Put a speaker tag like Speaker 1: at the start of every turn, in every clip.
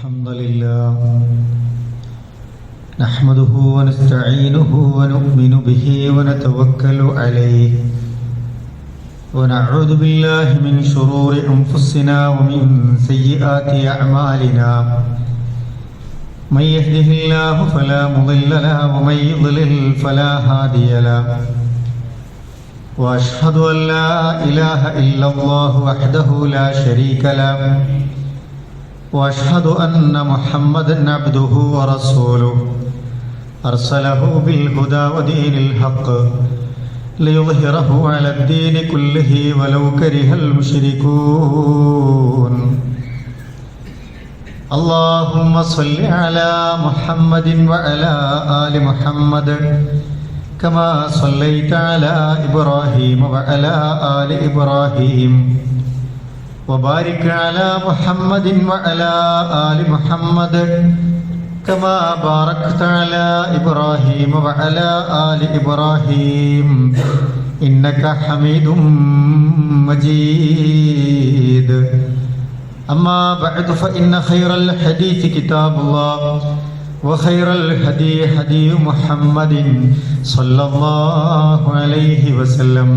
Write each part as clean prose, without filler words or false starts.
Speaker 1: الحمد لله نحمده ونستعينه ونؤمن به ونتوكل عليه ونعوذ بالله من شرور أنفسنا ومن سيئات أعمالنا من يهده الله فلا مضل له ومن يضلل فلا هادي له وأشهد أن لا إله إلا الله وحده لا شريك له وأشهد أن محمدًا عبده ورسوله أرسله بالهدى ودين الحق ليظهره على الدين كله ولو كره المشركون اللهم صل على محمد وعلى آل محمد كما صليت على إبراهيم وعلى آل إبراهيم وبارك على محمد وعلى آل محمد كما باركت على إبراهيم وعلى آل إبراهيم إنك حميد مجيد أما بعد فإن خير الحديث كتاب الله وخير الهدي هدي محمد صلى الله عليه وسلم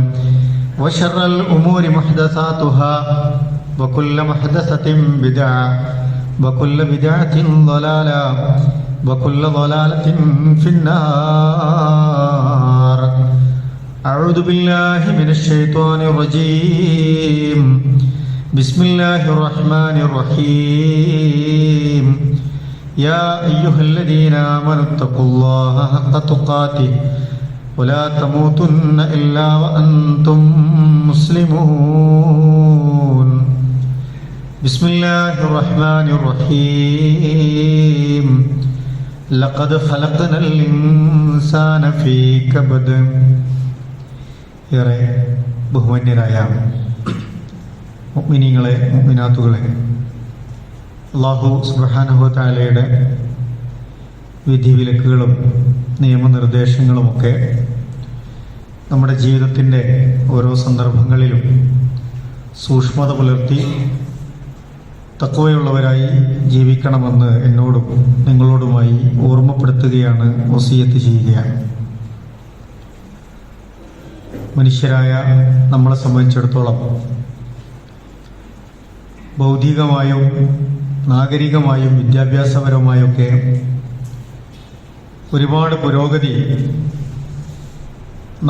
Speaker 1: وشر الأمور محدثاتها وكل محدثة بدعة وكل بدعة ضلالة وكل ضلالة في النار أعوذ بالله من الشيطان الرجيم بسم الله الرحمن الرحيم يا أيها الذين آمنوا اتقوا الله حق تقاته ولا تموتن إلا وأنتم مسلمون بسم الله الرحمن الرحيم لقد خلقنا الإنسان في كبد ഏറെ ബഹുമാന്യരായ മുഅ്മിനീങ്ങളെ മുഅ്മിനാത്തുകളെ അല്ലാഹു സുബ്ഹാനഹു വ തആലയുടെ വിധിവിലക്കുകളും നിയമനിർദ്ദേശങ്ങളുമൊക്കെ നമ്മുടെ ജീവിതത്തിൻ്റെ ഓരോ സന്ദർഭങ്ങളിലും സൂക്ഷ്മത പുലർത്തി തഖ്വയുള്ളവരായി ജീവിക്കണമെന്ന് എന്നോടും നിങ്ങളോടുമായി ഓർമ്മപ്പെടുത്തുകയാണ്, വസിയത്ത് ചെയ്യുകയാണ്. മനുഷ്യരായ നമ്മളെ സംബന്ധിച്ചിടത്തോളം ബൗദ്ധികമായും നാഗരികമായും വിദ്യാഭ്യാസപരമായൊക്കെ ഒരുപാട് പുരോഗതി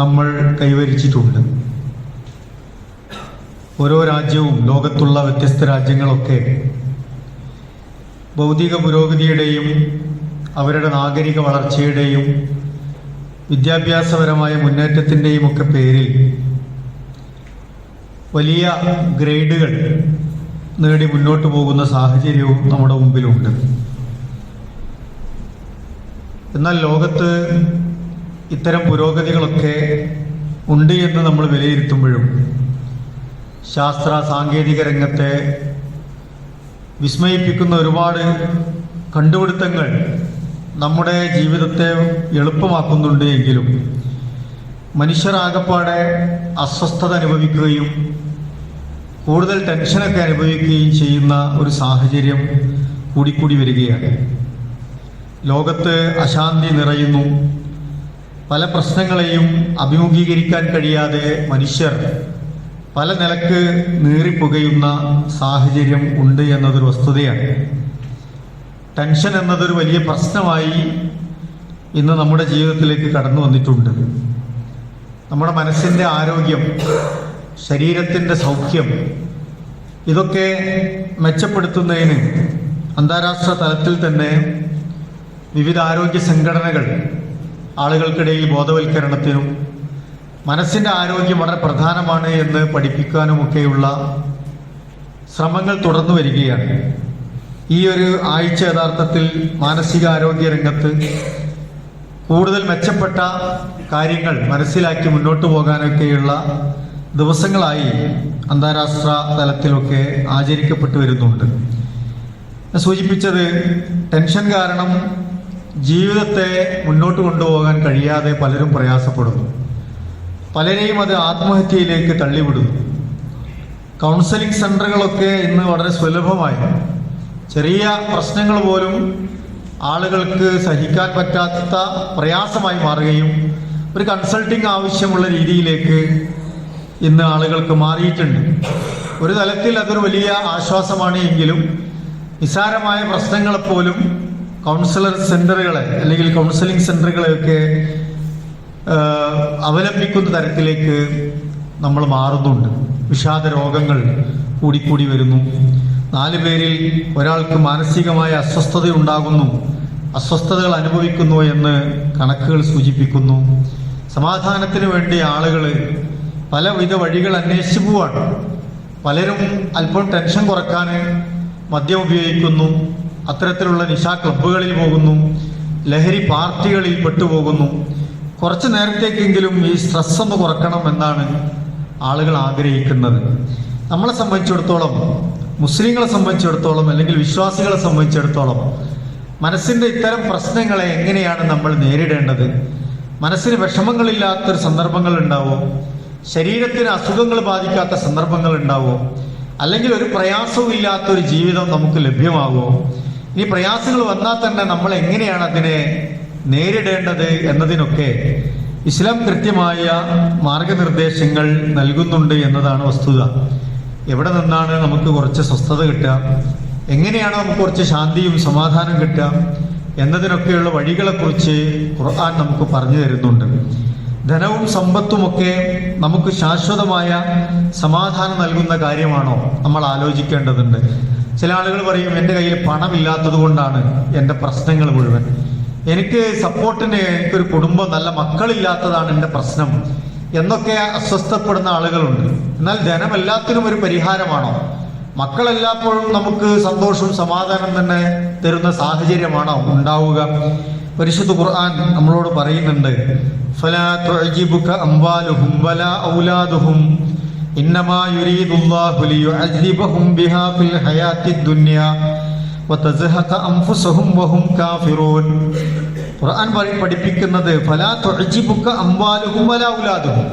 Speaker 1: നമ്മൾ കൈവരിച്ചിട്ടുണ്ട്. ഓരോ രാജ്യവും ലോകത്തുള്ള വ്യത്യസ്ത രാജ്യങ്ങളൊക്കെ ഭൗതിക പുരോഗതിയുടെയും അവരുടെ നാഗരിക വളർച്ചയുടെയും വിദ്യാഭ്യാസപരമായ മുന്നേറ്റത്തിൻ്റെയും ഒക്കെ പേരിൽ വലിയ ഗ്രേഡുകൾ നേടി മുന്നോട്ട് പോകുന്ന സാഹചര്യവും നമ്മുടെ മുമ്പിലുണ്ട്. എന്നാൽ ലോകത്ത് ഇത്തരം പുരോഗതികളൊക്കെ ഉണ്ട് എന്ന് നമ്മൾ വിലയിരുത്തുമ്പോഴും ശാസ്ത്ര സാങ്കേതിക രംഗത്തെ വിസ്മയിപ്പിക്കുന്ന ഒരുപാട് കണ്ടുപിടുത്തങ്ങൾ നമ്മുടെ ജീവിതത്തെ എളുപ്പമാക്കുന്നുണ്ട് എങ്കിലും മനുഷ്യരാകപ്പാടെ അസ്വസ്ഥത അനുഭവിക്കുകയും കൂടുതൽ ടെൻഷനൊക്കെ അനുഭവിക്കുകയും ചെയ്യുന്ന ഒരു സാഹചര്യം കൂടിക്കൂടി വരികയാണ്. ലോകത്ത് അശാന്തി നിറയുന്നു. പല പ്രശ്നങ്ങളെയും അഭിമുഖീകരിക്കാൻ കഴിയാതെ മനുഷ്യർ പല നിലക്ക് നീറിപ്പുകയുന്ന സാഹചര്യം ഉണ്ട് എന്നതൊരു വസ്തുതയാണ്. ടെൻഷൻ എന്നതൊരു വലിയ പ്രശ്നമായി ഇന്ന് നമ്മുടെ ജീവിതത്തിലേക്ക് കടന്നു വന്നിട്ടുണ്ട്. നമ്മുടെ മനസ്സിൻ്റെ ആരോഗ്യം, ശരീരത്തിൻ്റെ സൗഖ്യം, ഇതൊക്കെ മെച്ചപ്പെടുത്തുന്നതിന് അന്താരാഷ്ട്ര തലത്തിൽ തന്നെ വിവിധ ആരോഗ്യ സംഘടനകൾ ആളുകൾക്കിടയിൽ ബോധവൽക്കരണത്തിനും മനസ്സിൻ്റെ ആരോഗ്യം വളരെ പ്രധാനമാണ് എന്ന് പഠിപ്പിക്കാനുമൊക്കെയുള്ള ശ്രമങ്ങൾ തുടർന്നു വരികയാണ്. ഈ ഒരു ആഴ്ച യഥാർത്ഥത്തിൽ മാനസികാരോഗ്യ രംഗത്ത് കൂടുതൽ മെച്ചപ്പെട്ട കാര്യങ്ങൾ മനസ്സിലാക്കി മുന്നോട്ട് പോകാനൊക്കെയുള്ള ദിവസങ്ങളായി അന്താരാഷ്ട്ര തലത്തിലൊക്കെ ആചരിക്കപ്പെട്ടു വരുന്നുണ്ട്. സൂചിപ്പിച്ചത്, ടെൻഷൻ കാരണം ജീവിതത്തെ മുന്നോട്ട് കൊണ്ടുപോകാൻ കഴിയാതെ പലരും പ്രയാസപ്പെടുന്നു. പലരെയും അത് ആത്മഹത്യയിലേക്ക് തള്ളിവിടുന്നു. കൗൺസിലിംഗ് സെൻ്ററുകളൊക്കെ ഇന്ന് വളരെ സുലഭമായി ചെറിയ പ്രശ്നങ്ങൾ പോലും ആളുകൾക്ക് സഹിക്കാൻ പറ്റാത്ത പ്രയാസമായി മാറുകയും ഒരു കൺസൾട്ടിങ് ആവശ്യമുള്ള രീതിയിലേക്ക് ഇന്ന് ആളുകൾക്ക് മാറിയിട്ടുണ്ട്. ഒരു തലത്തിൽ അതൊരു വലിയ ആശ്വാസമാണ് എങ്കിലും നിസ്സാരമായ പ്രശ്നങ്ങളെപ്പോലും കൗൺസിലർ സെന്ററുകളെ അല്ലെങ്കിൽ കൗൺസിലിംഗ് സെന്ററുകളെയൊക്കെ അവലംബിക്കുന്ന തരത്തിലേക്ക് നമ്മൾ മാറുന്നുണ്ട്. വിഷാദ രോഗങ്ങൾ കൂടിക്കൂടി വരുന്നു. 4 പേരിൽ ഒരാൾക്ക് മാനസികമായ അസ്വസ്ഥതയുണ്ടാകുന്നു, അസ്വസ്ഥതകൾ അനുഭവിക്കുന്നു എന്ന് കണക്കുകൾ സൂചിപ്പിക്കുന്നു. സമാധാനത്തിന് വേണ്ടി ആളുകൾ പലവിധ വഴികൾ അന്വേഷിച്ചു പോവാണ്. പലരും അല്പം ടെൻഷൻ കുറക്കാൻ മദ്യം ഉപയോഗിക്കുന്നു, അത്തരത്തിലുള്ള നിശാ ക്ലബ്ബുകളിൽ പോകുന്നു, ലഹരി പാർട്ടികളിൽ പെട്ടുപോകുന്നു. കുറച്ചു നേരത്തേക്കെങ്കിലും ഈ സ്ട്രെസ് ഒന്ന് കുറക്കണം എന്നാണ് ആളുകൾ ആഗ്രഹിക്കുന്നത്. നമ്മളെ സംബന്ധിച്ചിടത്തോളം, മുസ്ലിങ്ങളെ സംബന്ധിച്ചിടത്തോളം അല്ലെങ്കിൽ വിശ്വാസികളെ സംബന്ധിച്ചിടത്തോളം മനസ്സിൻ്റെ ഇത്തരം പ്രശ്നങ്ങളെ എങ്ങനെയാണ് നമ്മൾ നേരിടേണ്ടത്? മനസ്സിന് വിഷമങ്ങളില്ലാത്തൊരു സന്ദർഭങ്ങൾ ഉണ്ടാവോ? ശരീരത്തിന് അസുഖങ്ങൾ ബാധിക്കാത്ത സന്ദർഭങ്ങൾ ഉണ്ടാവോ? അല്ലെങ്കിൽ ഒരു പ്രയാസവും ഇല്ലാത്തൊരു ജീവിതം നമുക്ക് ലഭ്യമാകുമോ? ഈ പ്രയാസങ്ങൾ വന്നാൽ തന്നെ നമ്മൾ എങ്ങനെയാണ് അതിനെ നേരിടേണ്ടത് എന്നതിനൊക്കെ ഇസ്ലാം കൃത്യമായ മാർഗനിർദ്ദേശങ്ങൾ നൽകുന്നുണ്ട് എന്നതാണ് വസ്തുത. എവിടെ നിന്നാണ് നമുക്ക് കുറച്ച് സ്വസ്ഥത കിട്ടുക, എങ്ങനെയാണ് നമുക്ക് കുറച്ച് ശാന്തിയും സമാധാനം കിട്ടുക എന്നതിനൊക്കെയുള്ള വഴികളെക്കുറിച്ച് ഖുർആൻ നമുക്ക് പറഞ്ഞു തരുന്നുണ്ട്. ധനവും സമ്പത്തുമൊക്കെ നമുക്ക് ശാശ്വതമായ സമാധാനം നൽകുന്ന കാര്യമാണോ നമ്മൾ ആലോചിക്കേണ്ടതുണ്ട്. ചില ആളുകൾ പറയും, എൻ്റെ കയ്യിൽ പണമില്ലാത്തത് കൊണ്ടാണ് എൻ്റെ പ്രശ്നങ്ങൾ മുഴുവൻ, എനിക്ക് സപ്പോർട്ടിന് എനിക്കൊരു കുടുംബം, നല്ല മക്കളില്ലാത്തതാണ് എൻ്റെ പ്രശ്നം എന്നൊക്കെ അസ്വസ്ഥപ്പെടുന്ന ആളുകളുണ്ട്. എന്നാൽ ധനം എല്ലാത്തിനും ഒരു പരിഹാരമാണോ? മക്കളെല്ലാപ്പോഴും നമുക്ക് സന്തോഷവും സമാധാനം തന്നെ തരുന്ന സാഹചര്യമാണോ ഉണ്ടാവുക? പരിശുദ്ധ ഖുർആൻ നമ്മളോട് പറയുന്നുണ്ട്, ഫലാ തുഅ്ജിബുക അംവാലുഹും വലാ ഔലാദുഹും ഇന്നമാ യുരീദുല്ലാഹു ലിയുഅദ്ദിബഹും ബിഹാ ഫിൽ ഹയാത്തിദ് ദുനിയ വതസ്ഹഖ അൻഫുസുഹും വഹും കാഫിറൂൻ. ഖുർആൻ പഠിപ്പിക്കുന്നത് ഫലാ തുഅ്ജിബുക അംവാലുഹും വലാ ഔലാദുഹും,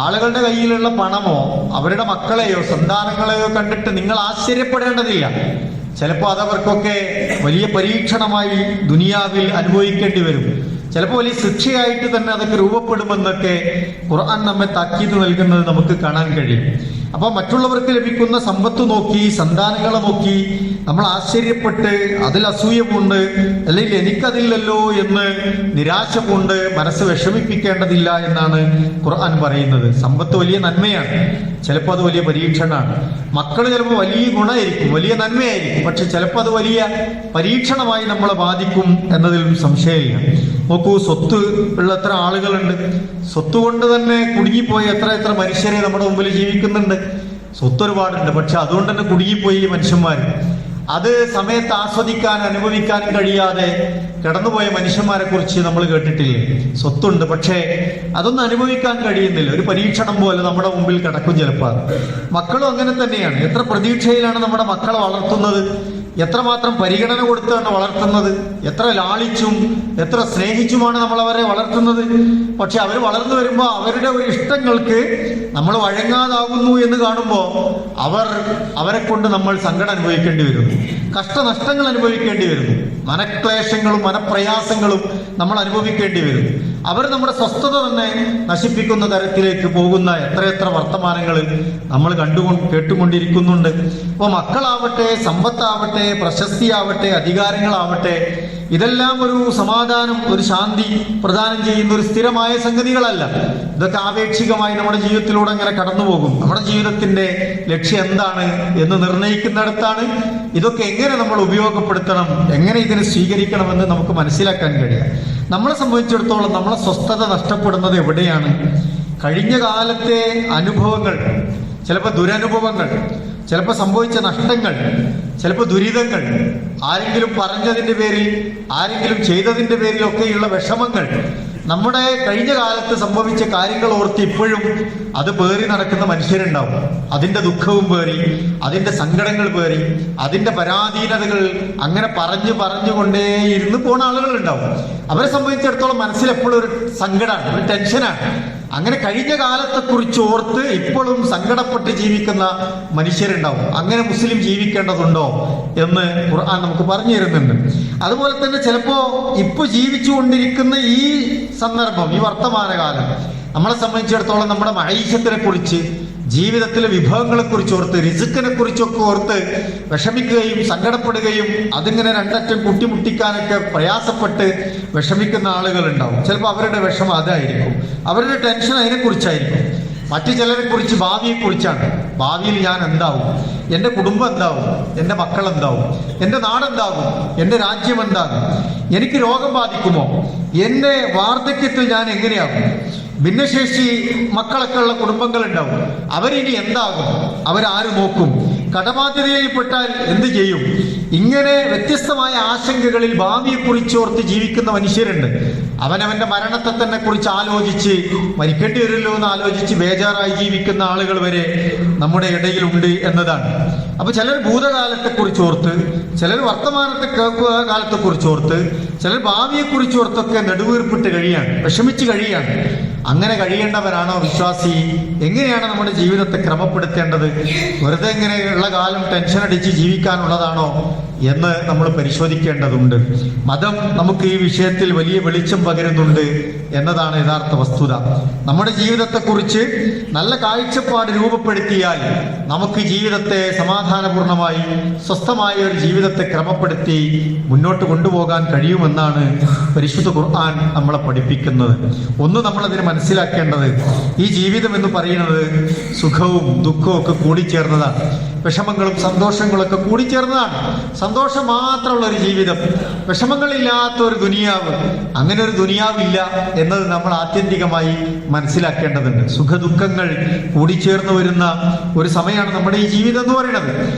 Speaker 1: ആളുകളുടെ കയ്യിലുള്ള പണമോ അവരുടെ മക്കളെയോ സന്താനങ്ങളെയോ കണ്ടിട്ട് നിങ്ങൾ ആശ്ചര്യപ്പെടേണ്ടതില്ല. ചിലപ്പോൾ അതവർക്കൊക്കെ വലിയ പരീക്ഷണമായി ദുനിയാവിൽ അനുഭവിക്കേണ്ടി വരും. ചിലപ്പോൾ വലിയ ശിക്ഷയായിട്ട് തന്നെ അതൊക്കെ രൂപപ്പെടുമെന്നൊക്കെ ഖുർആൻ നമ്മെ താക്കീത് നൽകുന്നത് നമുക്ക് കാണാൻ കഴിയും. അപ്പോൾ മറ്റുള്ളവർക്ക് ലഭിക്കുന്ന സമ്പത്ത് നോക്കി, സന്താനങ്ങളെ നോക്കി നമ്മൾ ആശ്ചര്യപ്പെട്ട് അതിൽ അസൂയ കൊണ്ട് അല്ലെങ്കിൽ എനിക്കതില്ലല്ലോ എന്ന് നിരാശ കൊണ്ട് മനസ്സ് വിഷമിപ്പിക്കേണ്ടതില്ല എന്നാണ് ഖുർആൻ പറയുന്നത്. സമ്പത്ത് വലിയ നന്മയാണ്, ചിലപ്പോൾ അത് വലിയ പരീക്ഷണമാണ്. മക്കൾ ചിലപ്പോൾ വലിയ ഗുണമായിരിക്കും, വലിയ നന്മയായിരിക്കും, പക്ഷെ ചിലപ്പോൾ അത് വലിയ പരീക്ഷണമായി നമ്മളെ ബാധിക്കും എന്നതിലും സംശയമില്ല. നോക്കൂ, സ്വത്ത് ഉള്ള എത്ര ആളുകളുണ്ട്, സ്വത്ത് കൊണ്ട് തന്നെ കുടുങ്ങിപ്പോയി എത്ര മനുഷ്യരെ നമ്മുടെ മുമ്പിൽ ജീവിക്കുന്നുണ്ട്. സ്വത്ത് ഒരുപാടുണ്ട്, പക്ഷെ അതുകൊണ്ട് തന്നെ കുടുങ്ങിപ്പോയി മനുഷ്യന്മാർ. അത് സമയത്ത് ആസ്വദിക്കാൻ അനുഭവിക്കാനും കഴിയാതെ കടന്നുപോയ മനുഷ്യന്മാരെ കുറിച്ച് നമ്മൾ കേട്ടിട്ടില്ലേ? സ്വത്തുണ്ട്, പക്ഷേ അതൊന്നും അനുഭവിക്കാൻ കഴിയുന്നില്ല. ഒരു പരീക്ഷണം പോലെ നമ്മുടെ മുമ്പിൽ കിടക്കും ചിലപ്പോൾ. മക്കളും അങ്ങനെ തന്നെയാണ്. എത്ര പ്രതീക്ഷയിലാണ് നമ്മുടെ മക്കളെ വളർത്തുന്നത്, എത്രമാത്രം പരിഗണന കൊടുത്താണ് വളർത്തുന്നത്, എത്ര ലാളിച്ചും എത്ര സ്നേഹിച്ചുമാണ് നമ്മൾ അവരെ വളർത്തുന്നത്. പക്ഷെ അവർ വളർന്നു വരുമ്പോൾ അവരുടെ ഒരു ഇഷ്ടങ്ങൾക്ക് നമ്മൾ വഴങ്ങാതാകുന്നു എന്ന് കാണുമ്പോൾ അവരെ കൊണ്ട് നമ്മൾ സങ്കടം അനുഭവിക്കേണ്ടി വരുന്നു, കഷ്ടനഷ്ടങ്ങൾ അനുഭവിക്കേണ്ടി വരുന്നു, മനക്ലേശങ്ങളും മനപ്രയാസങ്ങളും നമ്മൾ അനുഭവിക്കേണ്ടി വരുന്നു. അവർ നമ്മുടെ സ്വസ്ഥത തന്നെ നശിപ്പിക്കുന്ന തരത്തിലേക്ക് പോകുന്ന എത്രയെത്ര വർത്തമാനങ്ങൾ നമ്മൾ കേട്ടുകൊണ്ടിരിക്കുന്നുണ്ട്. അപ്പോൾ മക്കളാവട്ടെ, സമ്പത്താവട്ടെ, പ്രശസ്തിയാവട്ടെ, അധികാരങ്ങളാവട്ടെ, ഇതെല്ലാം ഒരു സമാധാനം, ഒരു ശാന്തി പ്രദാനം ചെയ്യുന്ന ഒരു സ്ഥിരമായ സംഗതികളല്ല. ഇതൊക്കെ ആപേക്ഷികമായി നമ്മുടെ ജീവിതത്തിലൂടെ അങ്ങനെ കടന്നു പോകും. നമ്മുടെ ജീവിതത്തിന്റെ ലക്ഷ്യം എന്താണ് എന്ന് നിർണ്ണയിക്കുന്നിടത്താണ് ഇതൊക്കെ എങ്ങനെ നമ്മൾ ഉപയോഗപ്പെടുത്തണം, എങ്ങനെ ഇതിനെ സ്വീകരിക്കണമെന്ന് നമുക്ക് മനസ്സിലാക്കാൻ കഴിയുക. നമ്മളെ സംബന്ധിച്ചിടത്തോളം നമ്മളെ സ്വസ്ഥത നഷ്ടപ്പെടുന്നത് എവിടെയാണ്? കഴിഞ്ഞ കാലത്തെ അനുഭവങ്ങൾ, ചിലപ്പോൾ ദുരനുഭവങ്ങൾ, ചിലപ്പോൾ സംഭവിച്ച നഷ്ടങ്ങൾ, ചിലപ്പോൾ ദുരിതങ്ങൾ, ആരെങ്കിലും പറഞ്ഞതിൻ്റെ പേരിൽ, ആരെങ്കിലും ചെയ്തതിൻ്റെ പേരിലൊക്കെയുള്ള വിഷമങ്ങൾ, നമ്മുടെ കഴിഞ്ഞ കാലത്ത് സംഭവിച്ച കാര്യങ്ങൾ ഓർത്ത് ഇപ്പോഴും അത് പേറി നടക്കുന്ന മനുഷ്യരുണ്ടാവും. അതിൻ്റെ ദുഃഖവും പേറി, അതിൻ്റെ സങ്കടങ്ങൾ പേറി, അതിൻ്റെ പരാധീനതകൾ അങ്ങനെ പറഞ്ഞുകൊണ്ടേ ഇരുന്ന് പോണ ആളുകളുണ്ടാവും. അവരെ സംബന്ധിച്ചിടത്തോളം മനസ്സിൽ എപ്പോഴും ഒരു സങ്കടമാണ്, ഒരു ടെൻഷനാണ്. അങ്ങനെ കഴിഞ്ഞ കാലത്തെക്കുറിച്ച് ഓർത്ത് ഇപ്പോഴും സങ്കടപ്പെട്ട് ജീവിക്കുന്ന മനുഷ്യരുണ്ടാവും. അങ്ങനെ മുസ്ലിം ജീവിക്കേണ്ടതുണ്ടോ എന്ന് ഖുർആൻ നമുക്ക് പറഞ്ഞു തരുന്നുണ്ട്. അതുപോലെ തന്നെ ചിലപ്പോൾ ഇപ്പോൾ ജീവിച്ചുകൊണ്ടിരിക്കുന്ന ഈ സന്ദർഭം, ഈ വർത്തമാനകാലം നമ്മളെ സംബന്ധിച്ചിടത്തോളം നമ്മുടെ മഈശത്തിനെ കുറിച്ച്, ജീവിതത്തിലെ വിഭവങ്ങളെ കുറിച്ച് ഓർത്ത്, റിസ്ക്കിനെ കുറിച്ചൊക്കെ ഓർത്ത് വിഷമിക്കുകയും സങ്കടപ്പെടുകയും അതിങ്ങനെ രണ്ടറ്റം കുട്ടിമുട്ടിക്കാനൊക്കെ പ്രയാസപ്പെട്ട് വിഷമിക്കുന്ന ആളുകളുണ്ടാവും. ചിലപ്പോൾ അവരുടെ വിഷമം അതായിരിക്കും, അവരുടെ ടെൻഷൻ അതിനെക്കുറിച്ചായിരിക്കും. മറ്റു ചിലരെ കുറിച്ച് ഭാവിയെക്കുറിച്ചാണ്. ഭാവിയിൽ ഞാൻ എന്താവും, എൻ്റെ കുടുംബം എന്താവും, എൻ്റെ മക്കൾ എന്താവും, എൻ്റെ നാടെന്താകും, എൻ്റെ രാജ്യം എന്താകും, എനിക്ക് രോഗം ബാധിക്കുമോ, എൻ്റെ വാർദ്ധക്യത്തിൽ ഞാൻ എങ്ങനെയാകും, ഭിന്നശേഷി മക്കളൊക്കെ ഉള്ള കുടുംബങ്ങൾ ഉണ്ടാവും, അവരിനി എന്താകും, അവരാര് നോക്കും, കടബാധ്യതയിൽപ്പെട്ടാൽ എന്ത് ചെയ്യും, ഇങ്ങനെ വ്യത്യസ്തമായ ആശങ്കകളിൽ ഭാവിയെക്കുറിച്ച് ഓർത്ത് ജീവിക്കുന്ന മനുഷ്യരുണ്ട്. അവനവന്റെ മരണത്തെ തന്നെ കുറിച്ച് ആലോചിച്ച് മരിക്കേണ്ടി വരുമല്ലോ എന്ന് ആലോചിച്ച് ബേജാറായി ജീവിക്കുന്ന ആളുകൾ വരെ നമ്മുടെ ഇടയിലുണ്ട് എന്നതാണ്. അപ്പൊ ചിലർ ഭൂതകാലത്തെക്കുറിച്ച് ഓർത്ത്, ചിലർ വർത്തമാനത്തെ കാലത്തെക്കുറിച്ച് ഓർത്ത്, ചിലർ ഭാവിയെക്കുറിച്ച് ഓർത്തൊക്കെ നെടുവീർപ്പിട്ട് കഴിയാണ്, വിഷമിച്ച് കഴിയാണ്. അങ്ങനെ കഴിയേണ്ടവരാണോ വിശ്വാസി? എങ്ങനെയാണ് നമ്മുടെ ജീവിതത്തെ ക്രമപ്പെടുത്തേണ്ടത്? വെറുതെ ഇങ്ങനെയുള്ള കാലം ടെൻഷൻ അടിച്ച് ജീവിക്കാനുള്ളതാണോ എന്ന് നമ്മൾ പരിശോധിക്കേണ്ടതുണ്ട്. മതം നമുക്ക് ഈ വിഷയത്തിൽ വലിയ വെളിച്ചം പകരുന്നുണ്ട് എന്നതാണ് യഥാർത്ഥ വസ്തുത. നമ്മുടെ ജീവിതത്തെക്കുറിച്ച് നല്ല കാഴ്ചപ്പാട് രൂപപ്പെടുത്തിയാൽ നമുക്ക് ജീവിതത്തെ സമാധാനപൂർണമായി സ്വസ്ഥമായ ഒരു ജീവിതത്തെ ക്രമപ്പെടുത്തി മുന്നോട്ട് കൊണ്ടുപോകാൻ കഴിയുമെന്നാണ് പരിശുദ്ധ ഖുർആൻ നമ്മളെ പഠിപ്പിക്കുന്നത്. ഒന്ന് നമ്മളതിന് മനസ്സിലാക്കേണ്ടത്, ഈ ജീവിതം എന്ന് പറയുന്നത് സുഖവും ദുഃഖവും ഒക്കെ കൂടിച്ചേർന്നതാണ്. വിഷമങ്ങളും സന്തോഷങ്ങളൊക്കെ കൂടിച്ചേർന്നതാണ്. സന്തോഷം മാത്രമുള്ള ഒരു ജീവിതം, വിഷമങ്ങളില്ലാത്ത ഒരു ദുനിയാവ്, അങ്ങനെ ഒരു ദുനിയാവില്ല എന്നത് നമ്മൾ ആത്യന്തികമായി മനസ്സിലാക്കേണ്ടതുണ്ട്. സുഖദുഃഖങ്ങൾ കൂടിച്ചേർന്ന് വരുന്ന ഒരു സമയമാണ് നമ്മുടെ ഈ ജീവിതം എന്ന് പറയുന്നത്.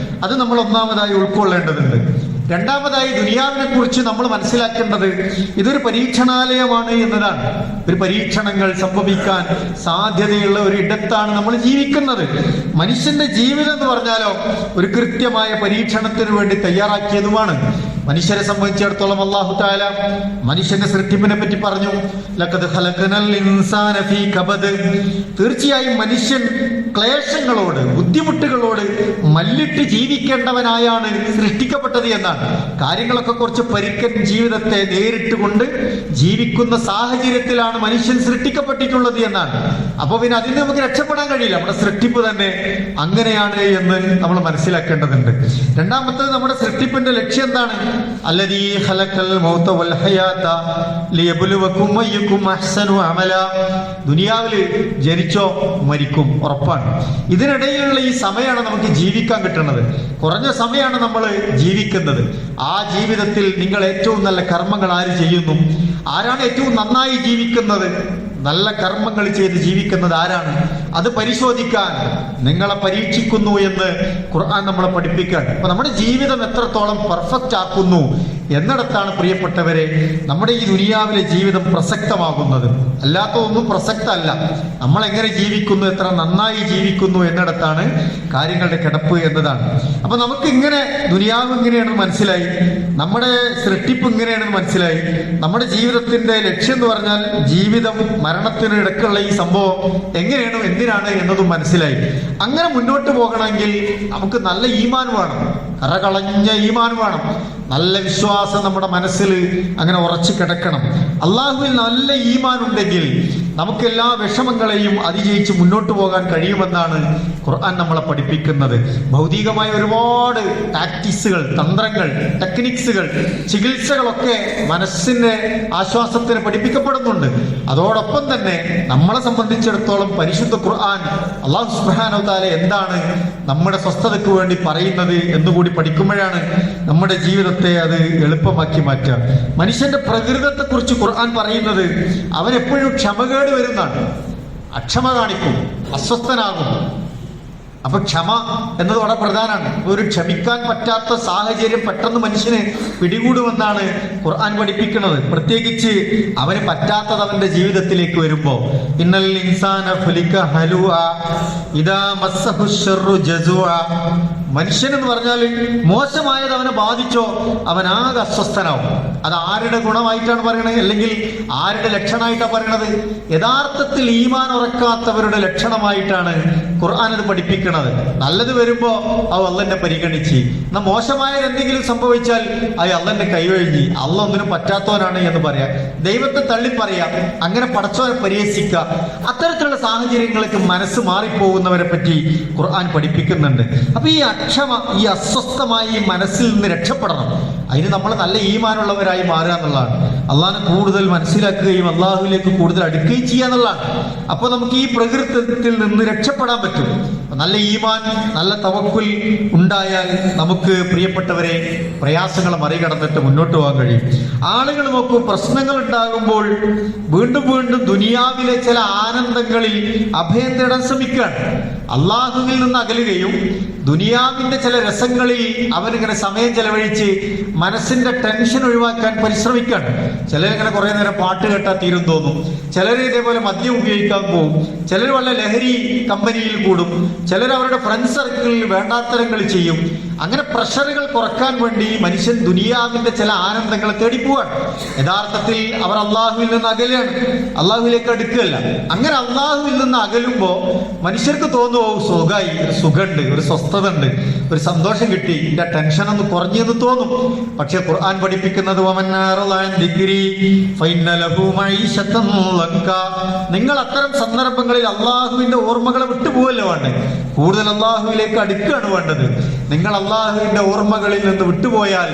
Speaker 1: അത് നമ്മൾ ഒന്നാമതായി ഉൾക്കൊള്ളേണ്ടതുണ്ട്. രണ്ടാമതായി ദുനിയാവിനെ കുറിച്ച് നമ്മൾ മനസ്സിലാക്കേണ്ടത് ഇതൊരു പരീക്ഷണാലയമാണ് എന്നതാണ്. ഒരു പരീക്ഷണങ്ങൾ സംഭവിക്കാൻ സാധ്യതയുള്ള ഒരു ഇടത്താണ് നമ്മൾ ജീവിക്കുന്നത്. മനുഷ്യന്റെ ജീവിതം എന്ന് പറഞ്ഞാലോ ഒരു കൃത്യമായ പരീക്ഷണത്തിന് വേണ്ടി തയ്യാറാക്കിയതുമാണ്. മനുഷ്യരെ സംബന്ധിച്ചിടത്തോളം അല്ലാഹു തആല മനുഷ്യന്റെ സൃഷ്ടിപ്പിനെ പറ്റി പറഞ്ഞു, ലഖദ് ഖലഖനൽ ഇൻസാന ഫീ കബദ്. തീർച്ചയായും മനുഷ്യൻ ക്ലേശങ്ങളോട്, ബുദ്ധിമുട്ടുകളോട് മല്ലിട്ട് ജീവിക്കേണ്ടവനായാണ് സൃഷ്ടിക്കപ്പെട്ടത് എന്നാണ്. കാര്യങ്ങളൊക്കെ കുറച്ച് പരുക്കൻ ജീവിതത്തെ നേരിട്ട് കൊണ്ട് ജീവിക്കുന്ന സാഹചര്യത്തിലാണ് മനുഷ്യൻ സൃഷ്ടിക്കപ്പെട്ടിട്ടുള്ളത് എന്നാണ്. അപ്പൊ പിന്നെ അതിന് നമുക്ക് രക്ഷപ്പെടാൻ കഴിയില്ല. നമ്മുടെ സൃഷ്ടിപ്പ് തന്നെ അങ്ങനെയാണ് എന്ന് നമ്മൾ മനസ്സിലാക്കേണ്ടതുണ്ട്. രണ്ടാമത്തേത്, നമ്മുടെ സൃഷ്ടിപ്പിന്റെ ലക്ഷ്യം എന്താണ്? അല്ലദീ ഖലഖൽ മൗത വൽ ഹയാത ലിയബ്ലുവകും അയ്യുകും അഹ്സനു അമല. ദുനിയാവിൽ ജനിച്ചോ മരിക്കും, ഉറപ്പാണ്. ഇതിനിടയിലുള്ള ഈ സമയമാണ് നമുക്ക് ജീവിക്കാൻ കിട്ടുന്നത്. കുറഞ്ഞ സമയമാണ് നമ്മൾ ജീവിക്കുന്നത്. ആ ജീവിതത്തിൽ നിങ്ങൾ ഏറ്റവും നല്ല കർമ്മങ്ങൾ ആര് ചെയ്യുന്നു? ആരാണ് ഏറ്റവും നന്നായി ജീവിക്കുന്നത്? നല്ല കർമ്മങ്ങൾ ചെയ്ത് ജീവിക്കുന്നത് ആരാണ്? അത് പരിശോധിക്കാൻ നിങ്ങളെ പരീക്ഷിക്കുന്നു എന്ന് ഖുർആൻ നമ്മളെ പഠിപ്പിക്കാൻ. അപ്പൊ നമ്മുടെ ജീവിതം എത്രത്തോളം പെർഫെക്റ്റ് ആക്കുന്നു എന്നിടത്താണ് പ്രിയപ്പെട്ടവരെ നമ്മുടെ ഈ ദുനിയാവിലെ ജീവിതം പ്രസക്തമാകുന്നത്. അല്ലാത്തതൊന്നും പ്രസക്തമല്ല. നമ്മൾ എങ്ങനെ ജീവിക്കുന്നു, എത്ര നന്നായി ജീവിക്കുന്നു എന്നിടത്താണ് കാര്യങ്ങളുടെ കിടപ്പ് എന്നതാണ്. അപ്പൊ നമുക്ക് ഇങ്ങനെ ദുനിയാവ് ഇങ്ങനെയാണെന്ന് മനസ്സിലായി, നമ്മുടെ സൃഷ്ടിപ്പ് ഇങ്ങനെയാണെന്ന് മനസ്സിലായി, നമ്മുടെ ജീവിതത്തിന്റെ ലക്ഷ്യം എന്ന് പറഞ്ഞാൽ ജീവിതം മരണത്തിന് ഇടക്കുള്ള ഈ സംഭവം എങ്ങനെയാണ്, എന്തിനാണ് എന്നതും മനസ്സിലായി. അങ്ങനെ മുന്നോട്ട് പോകണമെങ്കിൽ നമുക്ക് നല്ല ഈമാൻ വേണം, കറകളഞ്ഞ ഈമാൻ വേണം, നല്ല വിശ്വാസം നമ്മുടെ മനസ്സിൽ അങ്ങനെ ഉറച്ചു കിടക്കണം. അള്ളാഹുവിൽ നല്ല ഈമാൻ ഉണ്ടെങ്കിൽ നമുക്ക് എല്ലാ വിഷമങ്ങളെയും അതിജയിച്ച് മുന്നോട്ട് പോകാൻ കഴിയുമെന്നാണ് ഖുർആൻ നമ്മളെ പഠിപ്പിക്കുന്നത്. ഭൗതികമായ ഒരുപാട് ടാക്ടിക്സുകൾ, തന്ത്രങ്ങൾ, ടെക്നിക്സുകൾ, ചികിത്സകളൊക്കെ മനസ്സിന്റെ ആശ്വാസത്തിന് പഠിപ്പിക്കപ്പെടുന്നുണ്ട്. അതോടൊപ്പം തന്നെ നമ്മളെ സംബന്ധിച്ചിടത്തോളം പരിശുദ്ധ ഖുർആൻ അല്ലാഹു സുബ്ഹാനഹു വ തആല എന്താണ് നമ്മുടെ സ്വസ്ഥതയ്ക്ക് വേണ്ടി പറയുന്നത് എന്നുകൂടി പഠിക്കുമ്പോഴാണ് നമ്മുടെ ജീവിതത്തെ അത് എളുപ്പമാക്കി മാറ്റുക. മനുഷ്യന്റെ പ്രകൃതത്തെ കുറിച്ച് ഖുർആൻ പറയുന്നത് അവൻ എപ്പോഴും ക്ഷമകേട് വരുന്നതാണ്. അക്ഷമ കാണിക്കും, അസ്വസ്ഥനാകും. അപ്പൊ ക്ഷമ എന്നത് വളരെ പ്രധാനമാണ്. ഒരു ക്ഷമിക്കാൻ പറ്റാത്ത സാഹചര്യം പെട്ടെന്ന് മനുഷ്യന് പിടികൂടുമെന്നാണ് ഖുർആൻ പഠിപ്പിക്കുന്നത്. പ്രത്യേകിച്ച് അവന് പറ്റാത്തത് അവന്റെ ജീവിതത്തിലേക്ക് വരുമ്പോ, ഇന്നൽ ഇൻസാന ഖുലിക ഹലുഅ ഇദാ മസ്സഹു ശർറു ജസുഅ. മനുഷ്യൻ എന്ന് പറഞ്ഞാൽ മോശമായത് അവനെ ബാധിച്ചോ അവനാകെ അസ്വസ്ഥനാവും. അത് ആരുടെ ഗുണമായിട്ടാണ് പറയണത്, അല്ലെങ്കിൽ ആരുടെ ലക്ഷണമായിട്ടാണ് പറയണത്? യഥാർത്ഥത്തിൽ ഈമാൻ ഉറക്കാത്തവരുടെ ലക്ഷണമായിട്ടാണ് ഖുർആൻ അത് പഠിപ്പിക്കുന്നത്. നല്ലത് വരുമ്പോ അത് അള്ളാഹ്നെ പരിഗണിച്ച്, എന്നാൽ മോശമായത് എന്തെങ്കിലും സംഭവിച്ചാൽ അത് അള്ളാഹ്നെ കൈവഴിഞ്ഞ് അള്ളാഹ് ഒന്നിനും പറ്റാത്തവനാണ് എന്ന് പറയാം, ദൈവത്തെ തള്ളി പറയാം, അങ്ങനെ പടച്ചവനെ പരിഹസിക്കുക. അത്തരത്തിലുള്ള സാഹചര്യങ്ങൾക്ക് മനസ്സ് മാറിപ്പോകുന്നവരെ പറ്റി ഖുർആൻ പഠിപ്പിക്കുന്നുണ്ട്. അപ്പൊ ഈ അക്ഷമ, ഈ അസ്വസ്ഥമായ ഈ മനസ്സിൽ നിന്ന് രക്ഷപ്പെടണം. അതിന് നമ്മൾ നല്ല ഈമാനുള്ളവരായി മാറുക എന്നുള്ളതാണ്. അള്ളാഹിനെ കൂടുതൽ മനസ്സിലാക്കുകയും അള്ളാഹുവിലേക്ക് കൂടുതൽ അടുക്കുകയും ചെയ്യുക എന്നുള്ളതാണ്. അപ്പൊ നമുക്ക് ഈ പ്രകൃതത്തിൽ നിന്ന് രക്ഷപ്പെടാൻ പറ്റും. നല്ല ഈമാൻ, നല്ല തവക്കുൽ ഉണ്ടായാൽ നമുക്ക് പ്രിയപ്പെട്ടവരെ പ്രയാസങ്ങൾ മറികടന്നിട്ട് മുന്നോട്ട് പോകാൻ കഴിയും. ആളുകൾ നോക്കൂ, പ്രശ്നങ്ങൾ ഉണ്ടാകുമ്പോൾ വീണ്ടും വീണ്ടും ദുനിയാവിലെ ചില ആനന്ദങ്ങളിൽ അഭയം തേടാൻ ശ്രമിക്കുകയാണ്. അള്ളാഹുവിൽ നിന്ന് അകലുകയും ദുനിയാവിന്റെ ചില രസങ്ങളിൽ അവനിങ്ങനെ സമയം ചെലവഴിച്ച് മനസ്സിന്റെ ടെൻഷൻ ഒഴിവാക്കാൻ പരിശ്രമിക്കുകയാണ്. ചിലരിങ്ങനെ കുറെ നേരം പാട്ട് കേട്ടാൽ തീരും തോന്നും, ചിലർ ഇതേപോലെ മദ്യം ഉപയോഗിക്കാൻ പോകും, ചിലർ വല്ല ലഹരി കമ്പനിയിൽ കൂടും, ചിലർ അവരുടെ ഫ്രണ്ട് സർക്കിളിൽ വേണ്ടാത്തരങ്ങൾ ചെയ്യും. അങ്ങനെ പ്രഷറുകൾ കുറക്കാൻ വേണ്ടി മനുഷ്യൻ ദുനിയാവിന്റെ ചില ആനന്ദങ്ങളെ തേടിപ്പോവാണ്. യഥാർത്ഥത്തിൽ അവർ അള്ളാഹുവിൽ നിന്ന് അകലെയാണ്, അള്ളാഹുവിലേക്ക് അടുക്കുകയല്ല. അങ്ങനെ അള്ളാഹുവിൽ നിന്ന് അകലുമ്പോ മനുഷ്യർക്ക് തോന്നുമോ സുഖമായി, ഒരു സുഖമുണ്ട്, ഒരു സ്വസ്ഥത ഉണ്ട്, ഒരു സന്തോഷം കിട്ടി, എന്റെ ടെൻഷൻ ഒന്ന് കുറഞ്ഞെന്ന് തോന്നും. പക്ഷെ ഖുർആൻ പഠിപ്പിക്കുന്നത് നിങ്ങൾ അത്തരം സന്ദർഭങ്ങളിൽ അള്ളാഹുവിന്റെ ഓർമ്മകളെ വിട്ടുപോകല്ലോ വേണ്ടത്, കൂടുതൽ അള്ളാഹുവിലേക്ക് അടുക്കുകയാണ് വേണ്ടത്. നിങ്ങൾ അള്ളാഹുവിന്റെ ഓർമ്മകളിൽ നിന്ന് വിട്ടുപോയാൽ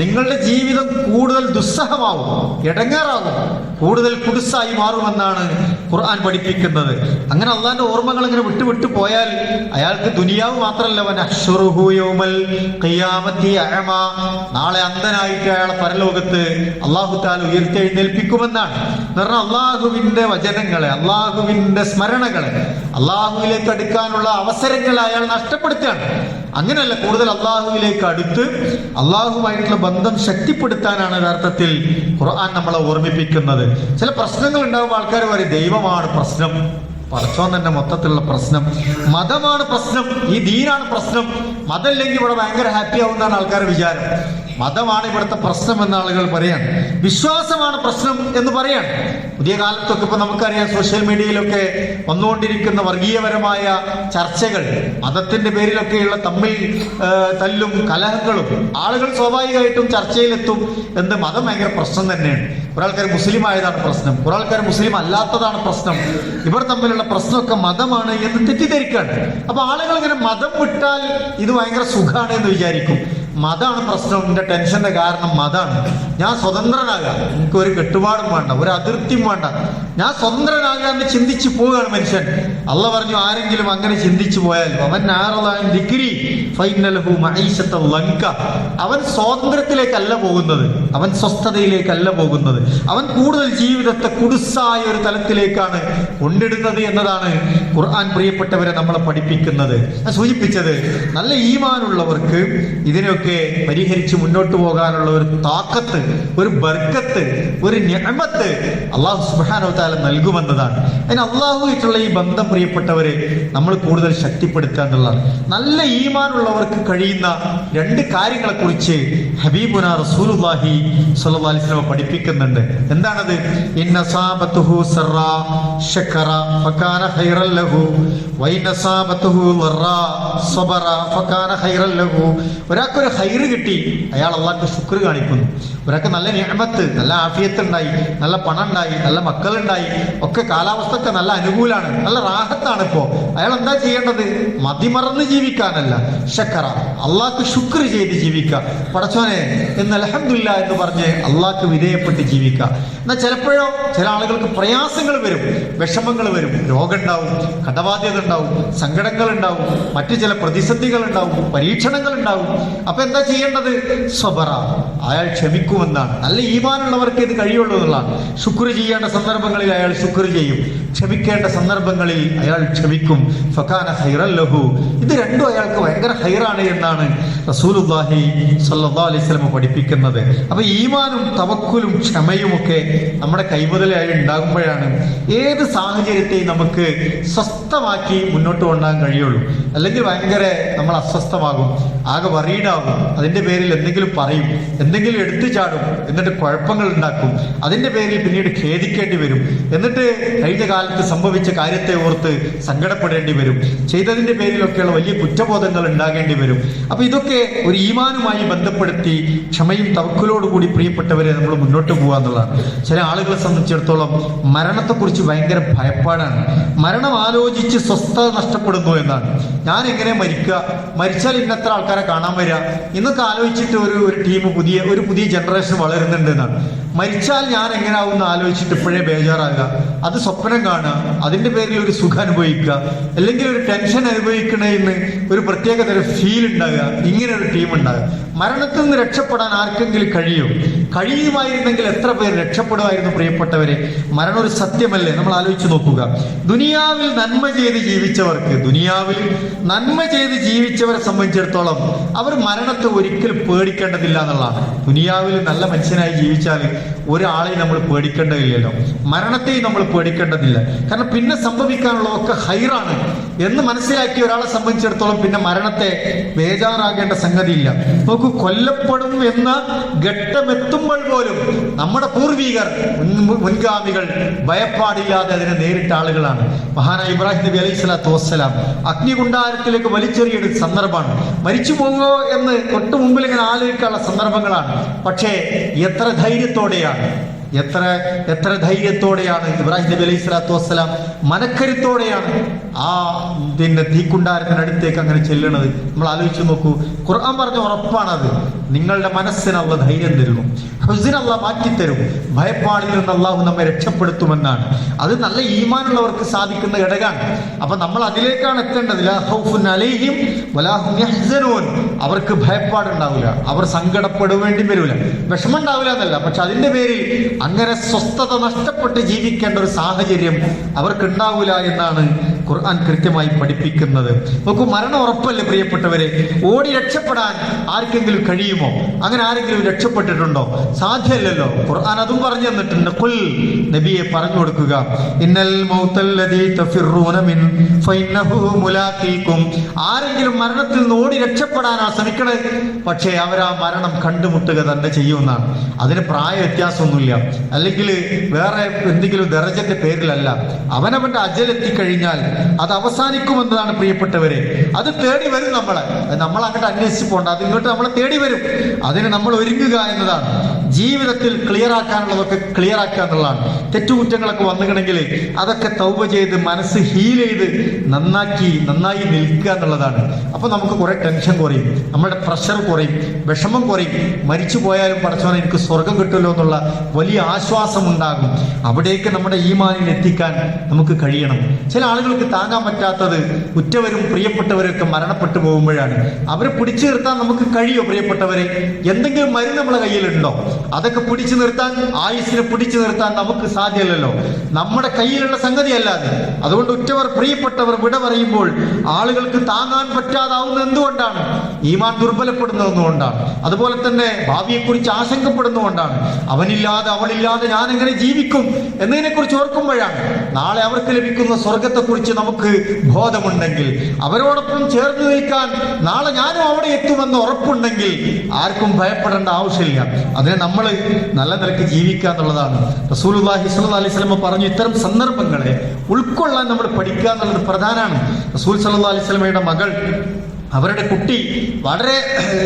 Speaker 1: നിങ്ങളുടെ ജീവിതം കൂടുതൽ ദുസ്സഹമാവും, ഇടങ്ങേറാകും, കൂടുതൽ കുടുസായി മാറുമെന്നാണ് ഖുർആൻ പഠിപ്പിക്കുന്നത്. അങ്ങനെ അള്ളാഹിന്റെ ഓർമ്മകൾ ഇങ്ങനെ വിട്ടു പോയാൽ അയാൾക്ക് ദുനിയാവ് മാത്രമല്ല, നാളെ അന്ധനായിട്ട് അയാളെ പരലോകത്ത് അള്ളാഹു തആല ഉയർത്തെഴുന്നേൽപ്പിക്കുമെന്നാണ്. കാരണം അള്ളാഹുവിന്റെ വചനങ്ങളെ, അള്ളാഹുവിന്റെ സ്മരണകളെ, അള്ളാഹുവിലേക്ക് അടുക്കാനുള്ള അവസരങ്ങൾ അയാൾ നഷ്ടപ്പെടുത്തുകയാണ്. അങ്ങനെയല്ല, കൂടുതൽ അള്ളാഹുവിലേക്ക് അടുത്ത് അള്ളാഹുമായിട്ടുള്ള ബന്ധം ശക്തിപ്പെടുത്താനാണ് യഥാർത്ഥത്തിൽ ഖുർആൻ നമ്മളെ ഓർമ്മിപ്പിക്കുന്നത്. ചില പ്രശ്നങ്ങൾ ഉണ്ടാകുമ്പോൾ ആൾക്കാർ പറയും ദൈവമാണ് പ്രശ്നം, പടച്ചോൻ തന്നെ മൊത്തത്തിലുള്ള പ്രശ്നം, മതമാണ് പ്രശ്നം, ഈ ദീനാണ് പ്രശ്നം, മതമില്ലെങ്കിൽ ഇവിടെ ഭയങ്കര ഹാപ്പി ആവുന്നതാണ് ആൾക്കാരുടെ വിചാരം. മതമാണ് ഇവിടുത്തെ പ്രശ്നം എന്ന് ആളുകൾ പറയാണ്, വിശ്വാസമാണ് പ്രശ്നം എന്ന് പറയാണ്. പുതിയ കാലത്തൊക്കെ ഇപ്പൊ നമുക്കറിയാം, സോഷ്യൽ മീഡിയയിലൊക്കെ വന്നുകൊണ്ടിരിക്കുന്ന വർഗീയപരമായ ചർച്ചകൾ, മതത്തിന്റെ പേരിലൊക്കെയുള്ള തമ്മിൽ തല്ലും കലഹങ്ങളും, ആളുകൾ സ്വാഭാവികമായിട്ടും ചർച്ചയിലെത്തും. മതം ഭയങ്കര പ്രശ്നം തന്നെയാണ്, ഒരാൾക്കാർ മുസ്ലിം ആയതാണ് പ്രശ്നം, ഒരാൾക്കാർ മുസ്ലിം അല്ലാത്തതാണ് പ്രശ്നം, ഇവർ തമ്മിലുള്ള പ്രശ്നമൊക്കെ മതമാണ് എന്ന് തെറ്റിദ്ധരിക്കാണ്. അപ്പൊ ആളുകൾ ഇങ്ങനെ മതം വിട്ടാൽ ഇത് ഭയങ്കര സുഖമാണ് എന്ന് വിചാരിക്കും. മതമാണ് പ്രശ്നം, എന്റെ ടെൻഷന്റെ കാരണം മതമാണ്. ഞാൻ സ്വതന്ത്രനാകാം, എനിക്ക് ഒരു കെട്ടുപാടും വേണ്ട, ഒരു അതിർത്തിയും വേണ്ട, ഞാൻ സ്വതന്ത്രനാകാൻ എന്ന് ചിന്തിച്ചു പോവുകയാണ് മനുഷ്യൻ. അള്ളാഹ് പറഞ്ഞു, ആരെങ്കിലും അങ്ങനെ ചിന്തിച്ചു പോയാൽ അവൻ സ്വാതന്ത്ര്യത്തിലേക്കല്ല പോകുന്നത്, അവൻ സ്വസ്ഥതയിലേക്കല്ല പോകുന്നത്, അവൻ കൂടുതൽ ജീവിതത്തെ കുടുസായ ഒരു തലത്തിലേക്കാണ് കൊണ്ടിടുന്നത് എന്നതാണ് ഖുർആൻ പ്രിയപ്പെട്ടവരെ നമ്മളെ പഠിപ്പിക്കുന്നത്. ഞാൻ സൂചിപ്പിച്ചത്, നല്ല ഈമാനുള്ളവർക്ക് ഇതിനൊക്കെ പരിഹരിച്ച് മുന്നോട്ട് പോകാനുള്ള ഒരു താക്കത്ത്, ഒരു ബർക്കത്ത്, ഒരു നിഅമത്ത് അല്ലാഹു സുബ്ഹാനഹു വ തആല നൽകുമെന്നതാണ്. അതിന് അള്ളാഹുവായിട്ടുള്ള ഈ ബന്ധം പ്രിയപ്പെട്ടവരെ നമ്മൾ കൂടുതൽ ശക്തിപ്പെടുത്തുക എന്നുള്ളതാണ്. നല്ല ഈമാനുള്ളവർക്ക് കഴിയുന്ന രണ്ട് കാര്യങ്ങളെ കുറിച്ച് ഹബീബുനാ റസൂലുള്ളാഹി സ്വല്ലല്ലാഹു അലൈഹി വസല്ലം പഠിപ്പിക്കുന്നുണ്ട്. എന്താണത്? ഇന്നസാബതുഹു സറാ ശക്കറ ഫകാന ഖൈറൻ ലഹു വൈനസാബതുഹു ലറാ സബറ ഫകാന ഖൈറൻ ലഹു. ഒരാൾക്കൊരു ഖൈറ് കിട്ടി, അയാൾ അള്ളാഹ്ക്ക് ശുക്ർ കാണിക്കുന്നു. ഒരാൾക്ക് നല്ല നിഅമത്ത്, നല്ല ആഫിയത്ത് ഉണ്ടായി, നല്ല പണം ഉണ്ടായി, നല്ല മക്കളുണ്ടായി, ഒക്കെ കാലാവസ്ഥക്ക് നല്ല അനുകൂലമാണ്, നല്ല റാഹത്താണ്. ഇപ്പോ അയാൾ എന്താ ചെയ്യേണ്ടത്? മതിമറന്ന് ജീവിക്കാനല്ല, ശക്കറ, അള്ളാഹ്ക്ക് ശുക്ർ ചെയ്ത് ജീവിക്കുക. പടച്ചോനെ എന്ന് അൽഹംദുലില്ലാ എന്ന് പറഞ്ഞ് അള്ളാഹ്ക്ക് വിധേയപ്പെട്ട് ജീവിക്കുക. എന്നാൽ ചിലപ്പോഴോ ചില ആളുകൾക്ക് പ്രയാസങ്ങൾ വരും, വിഷമങ്ങൾ വരും, രോഗം ഉണ്ടാവും, കടബാധ്യത ഉണ്ടാവും, സങ്കടങ്ങൾ ഉണ്ടാവും, മറ്റു ചില പ്രതിസന്ധികൾ ഉണ്ടാവും, പരീക്ഷണങ്ങൾ ഉണ്ടാവും. അപ്പൊ എന്താ ചെയ്യേണ്ടത്? സ്വബറ, അയാൾ ക്ഷമിക്കുമെന്നാണ്. നല്ല ഈമാനുള്ളവർക്ക് ഇത് കഴിയുള്ളൂ എന്നുള്ളതാണ്. ശുക്ർ ചെയ്യേണ്ട സന്ദർഭങ്ങളിൽ അയാൾ ശുക്ർ ചെയ്യും, ക്ഷമിക്കേണ്ട സന്ദർഭങ്ങളിൽ അയാൾ ക്ഷമിക്കും. ഫകാന ഖൈറൻ ലഹു. ഇത് രണ്ടും അയാൾക്ക് ഭയങ്കര ഖൈറാണ് എന്നാണ് റസൂലുള്ളാഹി സ്വല്ലല്ലാഹു അലൈഹി വസല്ലം പഠിപ്പിക്കുന്നത്. അപ്പൊ ഈമാനും തവക്കുലും ക്ഷമയും ഒക്കെ നമ്മുടെ കൈമുതലായി ഉണ്ടാകുമ്പോഴാണ് ഏത് സാഹചര്യത്തെയും നമുക്ക് സ്വസ്ഥമാക്കി മുന്നോട്ട് കൊണ്ടുപോകാൻ കഴിയുള്ളൂ. അല്ലെങ്കിൽ ഭയങ്കര നമ്മൾ അസ്വസ്ഥമാകും, ആകെ വറീഡാകും, അതിന്റെ പേരിൽ എന്തെങ്കിലും പറയും, എന്തെങ്കിലും എടുത്തു ചാടും, എന്നിട്ട് കുഴപ്പങ്ങൾ ഉണ്ടാക്കും, അതിന്റെ പേരിൽ പിന്നീട് ഖേദിക്കേണ്ടി വരും, എന്നിട്ട് കഴിഞ്ഞ കാലത്ത് സംഭവിച്ച കാര്യത്തെ ഓർത്ത് സങ്കടപ്പെടേണ്ടി വരും, ചെയ്തതിന്റെ പേരിലൊക്കെയുള്ള വലിയ കുറ്റബോധങ്ങൾ ഉണ്ടാകേണ്ടി വരും. അപ്പൊ ഇതൊക്കെ ഒരു ഈമാനുമായി ബന്ധപ്പെടുത്തി ക്ഷമയും തവക്കുലോടുകൂടി പ്രിയപ്പെട്ടവരെ നമ്മൾ മുന്നോട്ട് പോകുക എന്നുള്ളതാണ്. ചില ആളുകളെ സംബന്ധിച്ചിടത്തോളം മരണത്തെക്കുറിച്ച് ഭയങ്കര ഭയപ്പാടാണ്. മരണം ആലോചിച്ച് സ്വസ്ഥത നഷ്ടപ്പെടുന്നു എന്നാണ്. ഞാൻ എങ്ങനെ മരിക്കുക, മരിച്ചാൽ ഇന്നത്ര ആൾക്കാരെ കാണാൻ വരിക, ഇന്നൊക്കെ ആലോചിച്ചിട്ട് ഒരു ടീം ഒരു പുതിയ ജനറേഷൻ വളരുന്നുണ്ട് എന്നാണ്. മരിച്ചാൽ ഞാൻ എങ്ങനെ ആവുമെന്ന് ആലോചിച്ചിട്ട് ഇപ്പോഴേ ബേജാറാകുക, അത് സ്വപ്നം കാണുക, അതിന്റെ പേരിൽ ഒരു സുഖം അനുഭവിക്കുക, അല്ലെങ്കിൽ ഒരു ടെൻഷൻ അനുഭവിക്കണമെന്ന് ഒരു പ്രത്യേക തരം ഫീൽ ഉണ്ടാകുക, ഇങ്ങനെ ഒരു ടീം ഉണ്ടാകുക. മരണത്തിൽ നിന്ന് രക്ഷപ്പെടാൻ ആർക്കെങ്കിലും കഴിയുമായിരുന്നെങ്കിൽ എത്ര പേര് രക്ഷപ്പെടുമായിരുന്നു പ്രിയപ്പെട്ടവരെ? മരണം ഒരു സത്യമല്ലേ? നമ്മൾ ആലോചിച്ച് നോക്കുക. ദുനിയാവിൽ നന്മ ചെയ്ത് ജീവിച്ചവരെ സംബന്ധിച്ചിടത്തോളം അവർ മരണത്തെ ഒരിക്കലും പേടിക്കേണ്ടതില്ല എന്നുള്ളതാണ്. ദുനിയാവിൽ നല്ല മനുഷ്യനായി ജീവിച്ചാൽ ഒരാളെയും നമ്മൾ പേടിക്കേണ്ടതില്ലല്ലോ, മരണത്തെയും നമ്മൾ പേടിക്കേണ്ടതില്ല. കാരണം പിന്നെ സംഭവിക്കാനുള്ളതൊക്കെ ഹൈറാണ് എന്ന് മനസ്സിലാക്കിയ ഒരാളെ സംബന്ധിച്ചിടത്തോളം പിന്നെ മരണത്തെ ബേജാറാകേണ്ട സംഗതിയില്ല. നോക്കൂ, കൊല്ലപ്പെടും എന്ന ഘട്ടമെത്തുമ്പോൾ പോലും നമ്മുടെ പൂർവികർ മുൻഗാമികൾ ഭയപ്പാടില്ലാതെ അതിനെ നേരിട്ട ആളുകളാണ്. മഹാനായ ഇബ്രാഹിം നബി അലൈഹി സ്വലാത്തു വസ്സലാം അഗ്നികുണ്ടാരത്തിലേക്ക് വലിച്ചെറിയൊരു സന്ദർഭമാണ്. മരിച്ചു പോകുമോ എന്ന് തൊട്ട് മുമ്പിൽ ഇങ്ങനെ ആലോചിക്കാനുള്ള സന്ദർഭങ്ങളാണ്. പക്ഷേ എത്ര ധൈര്യത്തോടെയാണ് ഇബ്രാഹിം നബി അലൈഹി സ്വലാത്തു വസ്സലാം മനക്കരുത്തോടെയാണ് ആ തീക്കുണ്ടാരത്തിനടുത്തേക്ക് അങ്ങനെ ചെല്ലണത്. നമ്മൾ ആലോചിച്ച് നോക്കൂ. ഖുർആൻ പറഞ്ഞ ഉറപ്പാണത്. നിങ്ങളുടെ മനസ്സിന് അല്ലാഹു ധൈര്യം തരുന്നു, ഹുസ്ൻ അല്ലാഹു മാറ്റിത്തരും, ഭയപ്പാടിൽ നിന്ന് അല്ലാഹു നമ്മെ രക്ഷപ്പെടുത്തുമെന്നാണ്. അത് നല്ല ഈമാനുള്ളവർക്ക് സാധിക്കുന്ന ഘടകമാണ്. അപ്പൊ നമ്മൾ അതിലേക്കാണ് എത്തേണ്ടത്. ലാ ഖൗഫുൻ അലൈഹിം വലാ ഹും യഹ്സനൂൻ. അവർക്ക് ഭയപ്പാടുണ്ടാവില്ല, അവർ സങ്കടപ്പെടേണ്ടി വരില്ല, വിഷമം ഉണ്ടാവില്ല എന്നല്ല, പക്ഷെ അതിന്റെ പേരിൽ അങ്ങനെ സ്വസ്ഥത നഷ്ടപ്പെട്ട് ജീവിക്കേണ്ട ഒരു സാഹചര്യം അവർക്ക് ഉണ്ടാവില്ല എന്നാണ് ഖുർആൻ കൃത്യമായി പഠിപ്പിക്കുന്നത്. നോക്കൂ, മരണം ഉറപ്പല്ലേ പ്രിയപ്പെട്ടവരെ? ഓടി രക്ഷപ്പെടാൻ ആർക്കെങ്കിലും കഴിയുമോ? അങ്ങനെ ആരെങ്കിലും രക്ഷപ്പെട്ടിട്ടുണ്ടോ? സാധ്യമല്ലല്ലോ. ഖുർആൻ അതും പറഞ്ഞു തന്നിട്ടുണ്ട്. ഖുൽ, നബിയെ പറഞ്ഞു കൊടുക്കുക, ഇന്നൽ മൗതല്ലദീ തഫിറൂന മിൻ ഫഇന്നഹു മുലാഖീകും. ആരെങ്കിലും മരണത്തിൽ നിന്ന് ഓടി രക്ഷപ്പെടാനാണ് ശ്രമിക്കണത്, പക്ഷേ അവരാ മരണം കണ്ടുമുട്ടുക തന്നെ ചെയ്യുമെന്നാണ്. അതിന് പ്രായ വ്യത്യാസമൊന്നുമില്ല, അല്ലെങ്കിൽ വേറെ എന്തെങ്കിലും ദറജന്റെ പേരിലല്ല. അവനവന്റെ അജലെത്തിക്കഴിഞ്ഞാൽ അത് അവസാനിക്കുമെന്നതാണ് പ്രിയപ്പെട്ടവരെ. അത് തേടി വരും നമ്മൾ അങ്ങോട്ട് അന്വേഷിച്ച് പോകണ്ട, അത് ഇങ്ങോട്ട് നമ്മളെ തേടി വരും. അതിന് നമ്മൾ ഒരുങ്ങുക എന്നതാണ്. ജീവിതത്തിൽ ക്ലിയർ ആക്കാനുള്ളതൊക്കെ ക്ലിയർ ആക്കുക എന്നുള്ളതാണ്. തെറ്റുകുറ്റങ്ങളൊക്കെ വന്നുകണമെങ്കിൽ അതൊക്കെ തൗബ ചെയ്ത് മനസ്സ് ഹീൽ ചെയ്ത് നന്നായി നിൽക്കുക എന്നുള്ളതാണ്. അപ്പൊ നമുക്ക് കുറെ ടെൻഷൻ കുറയും, നമ്മുടെ പ്രഷർ കുറയും, വിഷമം കുറയും. മരിച്ചു പോയാലും പടച്ചോനെ എനിക്ക് സ്വർഗം കിട്ടുമല്ലോ എന്നുള്ള വലിയ ആശ്വാസം ഉണ്ടാകും. അവിടേക്ക് നമ്മുടെ ഈമാനിൽ എത്തിക്കാൻ നമുക്ക് കഴിയണം. ചില ആളുകൾക്ക് താങ്ങാൻ പറ്റാത്തത് ഉറ്റവരും പ്രിയപ്പെട്ടവരൊക്കെ മരണപ്പെട്ടു പോകുമ്പോഴാണ്. അവരെ പിടിച്ചു നിർത്താൻ നമുക്ക് കഴിയോ പ്രിയപ്പെട്ടവരെ? എന്തെങ്കിലും മരുന്ന് നമ്മളെ കയ്യിലുണ്ടോ? അതൊക്കെ പിടിച്ചു നിർത്താൻ, ആയുസ്സിനെ പിടിച്ചു നിർത്താൻ നമുക്ക് സാധ്യമല്ലല്ലോ, നമ്മുടെ കയ്യിലുള്ള സംഗതി അല്ലാതെ. അതുകൊണ്ട് ഉറ്റവർ പ്രിയപ്പെട്ടവർ വിട പറയുമ്പോൾ ആളുകൾക്ക് താങ്ങാൻ പറ്റാതാവുന്നത് എന്തുകൊണ്ടാണ്? ഈമാൻ ദുർബലപ്പെടുന്നതുകൊണ്ടാണ്. അതുപോലെ തന്നെ ഭാവിയെക്കുറിച്ച് ആശങ്കപ്പെടുന്നതുകൊണ്ടാണ്. അവനില്ലാതെ അവളില്ലാതെ ഞാൻ എങ്ങനെ ജീവിക്കും എന്നതിനെ കുറിച്ച് ഓർക്കുമ്പോഴാണ്. നാളെ അവർക്ക് ലഭിക്കുന്ന സ്വർഗത്തെക്കുറിച്ച് നമുക്ക് ബോധമുണ്ടെങ്കിൽ, അവരോടൊപ്പം ചേർന്ന് നിൽക്കാൻ നാളെ ഞാനും അവിടെ എത്തുമെന്ന് ഉറപ്പുണ്ടെങ്കിൽ ആർക്കും ഭയപ്പെടേണ്ട ആവശ്യമില്ല. അതിനെ നമ്മൾ നല്ല നിലയ്ക്ക് ജീവിക്കുക എന്നുള്ളതാണ്. റസൂലുള്ളാഹി സ്വല്ലല്ലാഹു അലൈഹി വസല്ലം പറഞ്ഞു, ഇത്തരം സന്ദർഭങ്ങളെ ഉൾക്കൊള്ളാൻ നമ്മൾ പഠിക്കുക എന്നുള്ളത് പ്രധാനമാണ്. റസൂൽ സ്വല്ലല്ലാഹു അലൈഹി വസല്ലമയുടെ മകൾ, അവരുടെ കുട്ടി വളരെ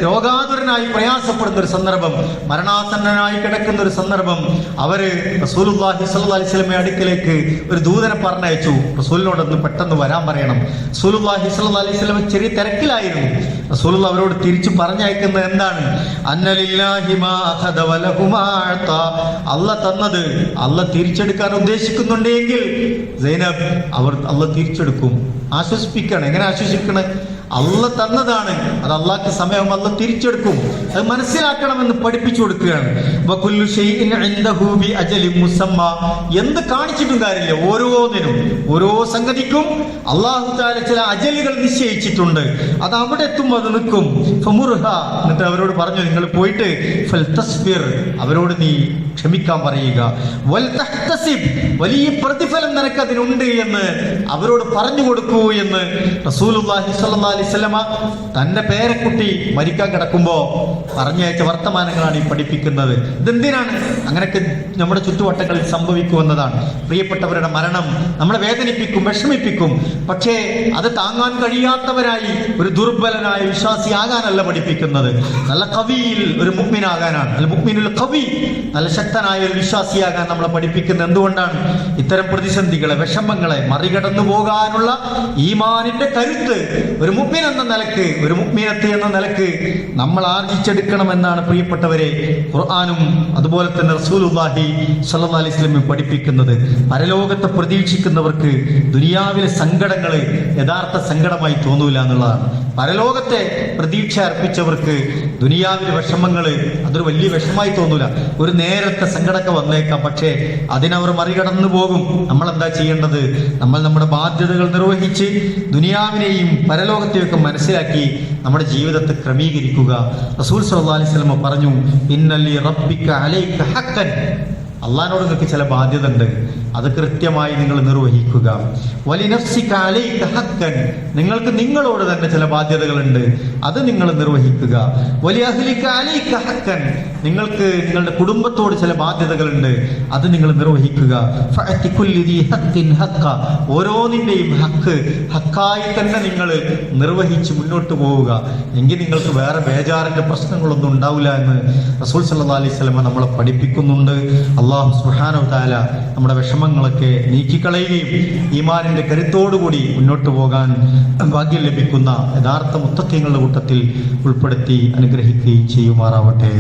Speaker 1: രോഗാതുരനായി പ്രയാസപ്പെടുന്ന ഒരു സന്ദർഭം, മരണാസന്നനായി കിടക്കുന്ന ഒരു സന്ദർഭം, അവര് റസൂലുള്ളാഹി സ്വല്ലല്ലാഹു അലൈഹി വസല്ലമയുടെ അടുക്കലേക്ക് ഒരു ദൂതനെ പറഞ്ഞയച്ചു. റസൂലിനോടൊന്ന് പെട്ടെന്ന് വരാൻ പറയണം. റസൂലുള്ളാഹി സ്വല്ലല്ലാഹു അലൈഹി വസല്ലം ചെറിയ തിരക്കിലായിരുന്നു. റസൂലുള്ള അവരോട് തിരിച്ചു പറഞ്ഞയക്കുന്നത് എന്താണ്? അന്നലില്ലാഹി മാ അഖദ വലഹു മാ അഅത. അല്ലാഹ് തന്നത് അല്ലാഹ് തിരിച്ചെടുക്കാൻ ഉദ്ദേശിക്കുന്നുണ്ടെങ്കിൽ സൈനബ് അല്ലാഹ് തിരിച്ചെടുക്കും. ആശ്വസിപ്പിക്കണം. എങ്ങനെ ആശ്വസിക്കണം? അള്ള തന്നതാണ്, അത് അള്ളാഹ്ക്ക് സമയം അള്ള തിരിച്ചെടുക്കും. അത് മനസ്സിലാക്കണമെന്ന് പഠിപ്പിച്ചു കൊടുക്കുകയാണ്. വകുല്ലു ശൈഇൻ ഇൻദഹു ബി അജലിൻ മുസമ്മ. എന്ത് കാണിച്ചിട്ടും കാര്യമില്ല, ഓരോന്നിനും ഓരോ സംഗതിക്കും അല്ലാഹു തആല ചില അജലുകൾ നിശ്ചയിച്ചിട്ടുണ്ട്. അത് അവിടെ എത്തുമ്പോൾ അത് നിൽക്കും. ഫമുർഹ, എന്നിട്ട് അവരോട് പറഞ്ഞു, നിങ്ങൾ പോയിട്ട് ഫൽതസ്ബിർ, അവരോട് നീ ക്ഷമിക്കാൻ പറയുക. വൽ തഹ്തസിബ്, വലിയ പ്രതിഫലം നിനക്ക് അതിനുണ്ട് എന്ന് അവരോട് പറഞ്ഞു കൊടുക്കൂ എന്ന് റസൂലുള്ളാഹി സ്വല്ലല്ലാഹി അലൈഹി വസല്ലമ തന്റെ പേരക്കുട്ടി മരിക്കാൻ കിടക്കുമ്പോ പറഞ്ഞയച്ച വർത്തമാനങ്ങളാണ് ഈ പഠിപ്പിക്കുന്നത്. ഇതെന്തിനാണ്? അങ്ങനെയൊക്കെ നമ്മുടെ ചുറ്റുവട്ടങ്ങളിൽ സംഭവിക്കുമെന്നതാണ്. പ്രിയപ്പെട്ടവരുടെ മരണം നമ്മളെ വേദനിപ്പിക്കും, വിഷമിപ്പിക്കും. പക്ഷേ അത് താങ്ങാൻ കഴിയാത്തവരായി ഒരു ദുർബലനായ വിശ്വാസിയാകാനല്ല പഠിപ്പിക്കുന്നത്. നല്ല കവിയിൽ ഒരു മുഅ്മിനാകാനാണ്. അൽ മുഅ്മിനുൽ ഖവി, നല്ല ശക്തനായ ഒരു വിശ്വാസിയാകാൻ നമ്മളെ പഠിപ്പിക്കുന്നത്. എന്തുകൊണ്ടാണ്? ഇത്തരം പ്രതിസന്ധികളെ, വിഷമങ്ങളെ മറികടന്നു പോകാനുള്ള ഈമാനിന്റെ കരുത്ത് ഒരു മുഅ്മിൻ എന്ന നിലക്ക്, ഒരു മുഅ്മിനത്ത് എന്ന നിലക്ക് നമ്മൾ ആർജിച്ചെടുക്കണമെന്നാണ് പ്രിയപ്പെട്ടവരെ ഖുർആനും അതുപോലെ തന്നെ റസൂലുള്ളാഹി സ്വല്ലല്ലാഹി അലൈഹി വസല്ലം പഠിപ്പിക്കുന്നത്. പരലോകത്തെ പ്രതീക്ഷിക്കുന്നവർക്ക് ദുനിയാവിലെ സങ്കടങ്ങൾ യഥാർത്ഥ സങ്കടമായി തോന്നൂല എന്നുള്ളതാണ്. പരലോകത്തെ പ്രതീക്ഷ അർപ്പിച്ചവർക്ക് ദുനിയാവിലെ വിഷമങ്ങൾ അതൊരു വലിയ വിഷമായി തോന്നൂല. ഒരു നേരത്തെ സങ്കടമൊക്കെ വന്നേക്കാം, പക്ഷേ അതിനവർ മറികടന്നു പോകും. നമ്മൾ എന്താ ചെയ്യേണ്ടത്? നമ്മൾ നമ്മുടെ ബാധ്യതകൾ നിർവഹിച്ച് ദുനിയാവിനെയും പരലോകത്തെയൊക്കെ മനസ്സിലാക്കി നമ്മുടെ ജീവിതത്തെ ക്രമീകരിക്കുക. റസൂൽ സ്വല്ലല്ലാഹി അലൈഹി വസല്ലം പറഞ്ഞു, ഇന്നലി റബ്ബിക അലൈക ഹഖൻ, അള്ളാഹിനോട് നിങ്ങൾക്ക് ചില ബാധ്യത ഉണ്ട്, അത് കൃത്യമായി നിങ്ങൾ നിർവഹിക്കുക. വലിനഫ്സിക അലൈക ഹഖൻ, നിങ്ങൾക്ക് നിങ്ങളോട് തന്നെ ചില ബാധ്യതകളുണ്ട്, അത് നിങ്ങൾ നിർവഹിക്കുക. വലി അഹ്ലിക അലൈക ഹഖൻ, നിങ്ങൾക്ക് നിങ്ങളുടെ കുടുംബത്തോട് ചില ബാധ്യതകളുണ്ട്, അത് നിങ്ങൾ നിർവഹിക്കുക. ഫഅതി കുല്ലി ദി ഹഖിൻ ഹഖ, ഓരോന്നിന്റെയും ഹക്ക് ഹക്കായി തന്നെ നിങ്ങൾ നിർവഹിച്ച് മുന്നോട്ട് പോവുക. എങ്കിൽ നിങ്ങൾക്ക് വേറെ ബേജാറിന്റെ പ്രശ്നങ്ങളൊന്നും ഉണ്ടാവില്ല എന്ന് റസൂൽ സ്വല്ലല്ലാഹി അലൈഹി വസല്ലം നമ്മളെ പഠിപ്പിക്കുന്നുണ്ട്. അല്ലാഹു സുബ്ഹാനഹു വ തആല നമ്മുടെ വിഷമങ്ങളൊക്കെ നീക്കിക്കളയുകയും ഈമാനിന്റെ കരുത്തോടുകൂടി മുന്നോട്ട് പോകാൻ ഭാഗ്യം ലഭിക്കുന്ന യഥാർത്ഥ മുത്തഖീങ്ങളുടെ കൂട്ടത്തിൽ ഉൾപ്പെടുത്തി അനുഗ്രഹിക്കുകയും ചെയ്യുമാറാവട്ടെ.